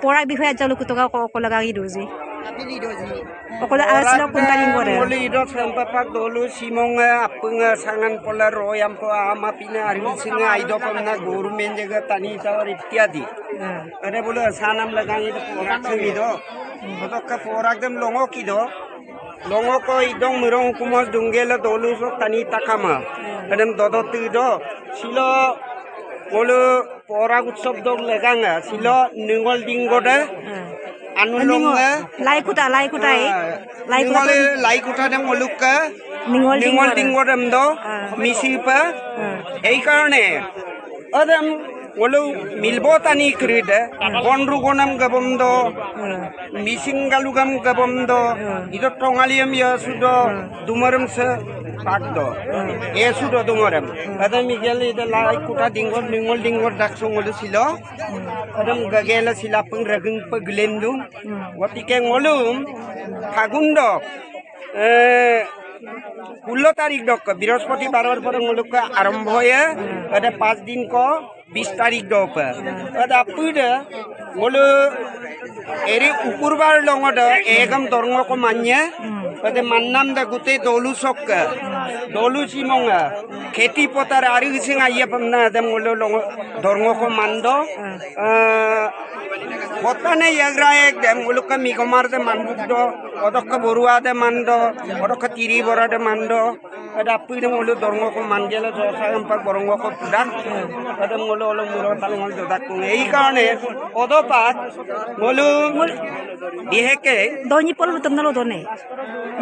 Pora বিষয়ে jaluk kutoka okolo gagi dozi. Okolo aslo kuntaling gore. Moli do sampapak dolu simonga apunga sangan pola royam ko ama pina arisinga aido pamna guru menjaga tani tawar ityadi. Ade bolo sanam lagangi do porak semi do. Odokka porak dem longo kido. Longo ko idong murong kumos dungela dolu so tani takama. Adem dodoti do silo bolo porak utsop dog laganga silo ningol dinggoda. Anulonga laikuta laikuta dem olukka ningol dinggo dem do misipa ei karone adam olu milbo tani kride bonru gonam gabom do misingalugam gabom do ido tongaliam ya sudo dumaram se pakdo e sudo dumaram adam migel ida laikuta dinggo ningol dinggo daksong olu silo adam gagela silapeng rageng paglendung watike ngolum fagundo 16 তারিখ doc বৃহস্পতি বারবার পরে মুলুক আরম্ভ হয়ে এটা 5 দিন ক 20 তারিখ ডক এটা পুইডে বলে এরি উকুরবার লঙ্গড এগম দরঙ্গ কো মান্য এটা মান্নাম দা গুতে দলু সক দলু চিমঙ্গা খেতি পতার আরি সিং আইয়া পমনা দম বলে দরঙ্গ কো মান্দ বর্তমানে ইয়াগ্রা একদম মুলুক মিগমার দে মানবুদ অদক্ষ বরুয়া দে মান্দ অদক্ষ তিরি বরা দে মান্দ এটা পুইডে মুলু দরঙ্গ কো মানগেলে জসাম পাক বরঙ্গ কো পুডাক এটা মুলু হলো মুরো তালঙ্গল দদাক এই কারণে অদপাত মুলু দিহেকে doni pol betul nalo doni.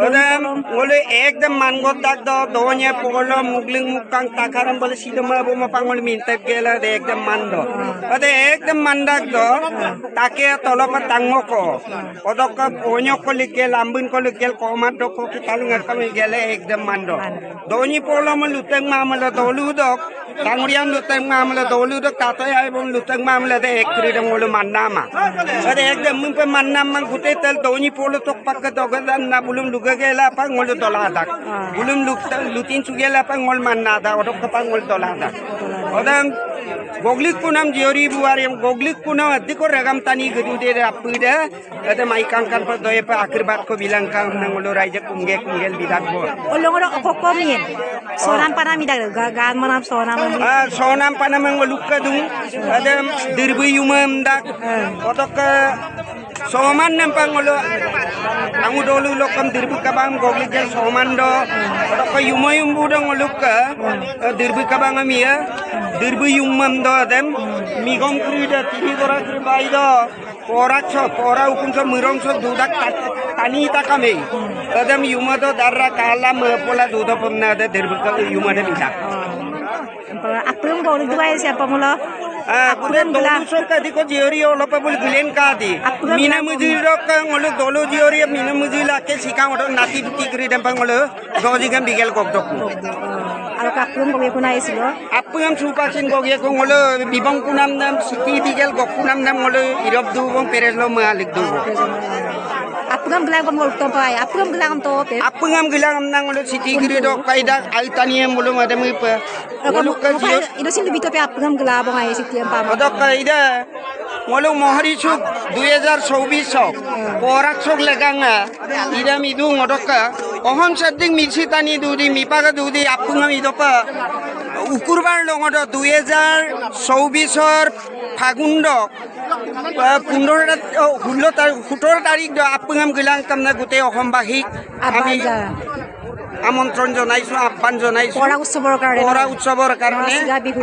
Odam mulu ekdam mangot dak do donya polo mugling mukang takaram bole sidama boma pangol minta gela de ekdam mando ade ekdam mandak do take tolopa tangmoko odokka onyo ko ligel ambun ko ligel komat do ko kitalung akam gele ekdam mando doni polo muluteng mamala dolu dok tangurian luteng mamala dolu dok tatay ay bom luteng mamala de ekri de mulu mandama ade ekdam mumpe mandam mang gute tel doni polo tok pakka dogadan na bulum luga gela pa ngol doladak bulum lutin sugela pa ngol manada odok pa ngol doladak odam goglik punam jiori buar yang goglik punam adiko ragam tani gedude apude ada maikang kan pa doye pa akirbat ko bilang kang nangolo raja kunggel bidak bo Olongoro okokomien. Sonam panam idag gan manam sonam. sonam panam ngolukka dung ada dirbu yumam dak odok soman nempang ngolo angu dolu lokam dirbu kabang goglik jel soman do odok yumayum budang ngolukka dirbu kabang amia dirbu yumam do dem migom krida tiri gora kribai do pora ukun so murong so dudak tani takame adam yuma do darra kala pola dudo pemna de dirbu ka yuma de bidak Apung dolu dua siapa mula? Kuda dolu so ka diko jiori olo pa bol gulen ka di mina mujiro ka ngolo dolu jiori mina mujila ke sika odo nati buti kri dempang ngolo doji gam bigel kok dok Alo kapung ko kuna isilo. apung supasin goge ko ngolo bibang kunam nam siti bigel kok kunam nam ngolo irop du bong pereslo malik du Apung gelang ko mol to pai. Apung gelang to pe. apung gilang nang ngolo siti kri dok kaida ai taniem bolo madam ipa ngolo ka jior Ino sin bito pe apung gelang bo ngai sitiam pa. odok kaida ngolo mohari chuk 2024 sok porak sok leganga idam idu ngodokka ohon sadding misi tani dudi mipaga dudi apungam idopa ukurbar longodo 2024 ফাগুন doc 17 তারিখ দ আপঙাম গিলাং তামনা গোটে অসমবাসীক আমি আমন্ত্রণ জনাইছো আহ্বান জনাইছো পৰা উৎসৱৰ কাৰণে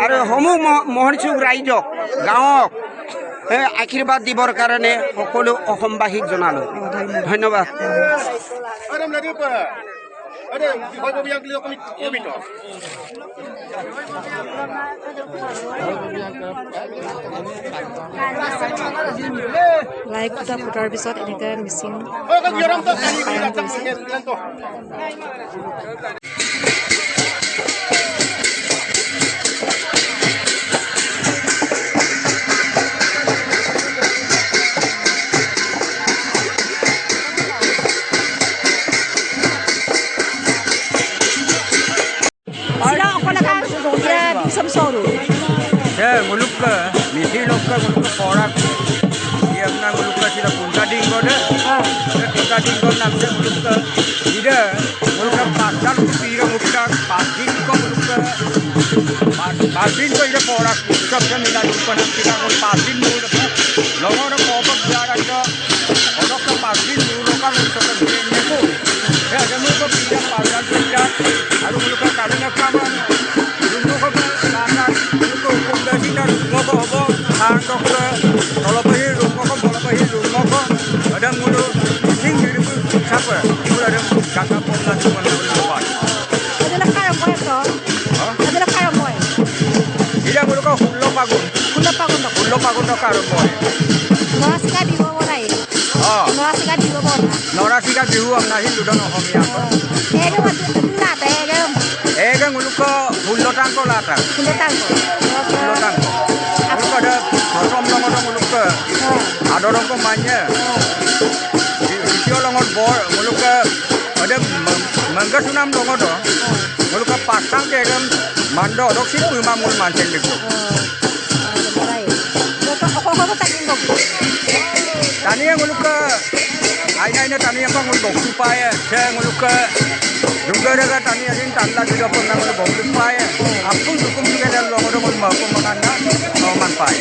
আৰু সমূহ মহৰিচুক ৰাইজক গাঁৱক আশীৰ্বাদ দিবৰ কাৰণে সকলো অসমবাসীক জনালো ধন্যবাদ Laik kuda putar pisot eneka mesin. lokal muluk porak dia na muluk sila punta dinggo de punta dinggo na muluk ida muluk pasar pira mukta pasing ko muluk pasing ko ida porak sabda mila lupa na kita ko pasing muluk longor ko ko biara ida orok ka pasing muluk ka muluk ka ne ko ya ada muluk pira pasar pira aru muluk ka na kama muluk ko na muluk ko dasi na muluk ko ho ang dokter kalau bahir rumah ko bola bahir rumah ko ada mulu sing diri siapa itu ada kakak pernah cuma lepas adalah kaya boy to. Adalah kaya boy. tidak mulu ko hullo pagun to karo boy Norasika di bawah lai. Norasika di bawah. norasika bihu am nahi ludon homia ko Ega mati lata ega mulu ko hullo tangko lata kulo tangko. hullo tangko aku ada kosom nomor mulu ko ada orang ko manya Sio longot bor mulu ko ada mangga sunam longot do mulu ko pasang ke gam mando dok si puma mul mancing dek Ako tagin ko. tani yang mulu ko ai tani yang mulu bok supaya saya mulu ko juga ada tani yang tanda juga pernah mulu bok supaya aku hukum juga dalam longot mul mau makanna mau manfaat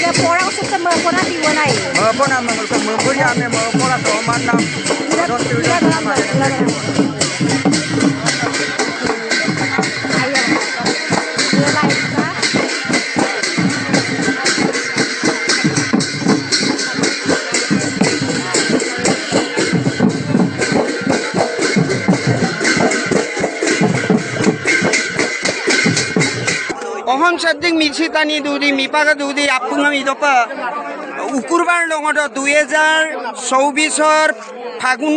Ya porang sa mga di walay. apa nama mulu ko mulu ya me mau pola to manam don tidak nama Ayun. Walay ka. অহম সাদ্দিক মিছি টানি দুদি মিপাকা দুদি আপুঙাম ইদপা উকুরবার লগত 2024 ফাগুন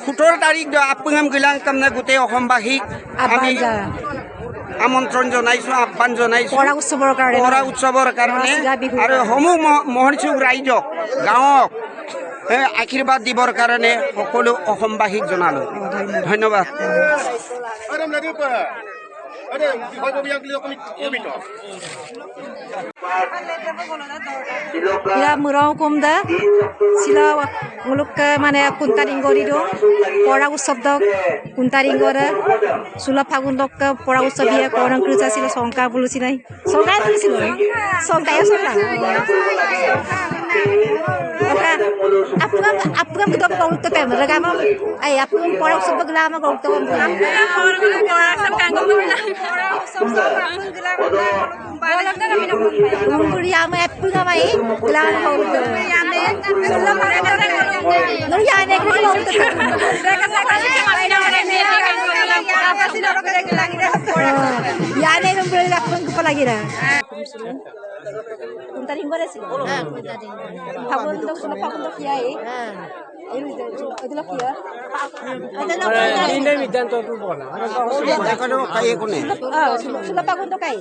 17 তারিখ আপুঙাম গিলাং কামনা গোটেই অসমবাসীক আমি আমন্ত্রণ জনাইছো আহ্বান জনাইছো Porang usubor ka rin. পরা উৎসৱৰ কাৰণে Siga bihu. আৰু সমূহ মহৰ্ষিক ৰাইজক গাঁৱক আশীৰ্বাদ দিবৰ কাৰণে সকলো অসমবাসীক জনালো ধন্যবাদ Sila murang kumda. Sila nguluk ke mana kuntaring gori do. Porang usab dok kuntaring gora. Sula fagun dok ke porang usab dia ke orang kerja sila songka bulu sila. Songka bulu sila. Songka ya songka. Oka. Apungam kita kau tu tem. Regama. Ay apungam porang usab gelama kau tu. Mungkin yama apungam ay gelama kau tu. Nung yan ay kau tu. Yan ay nung beli lakon ko palagi na. Kuntaring ko na sila. Pagundok sila pagundok ya eh. Ito lang ya. Hindi mi danto tu bola. দেখো কাই কোনে Sila pagundok ay.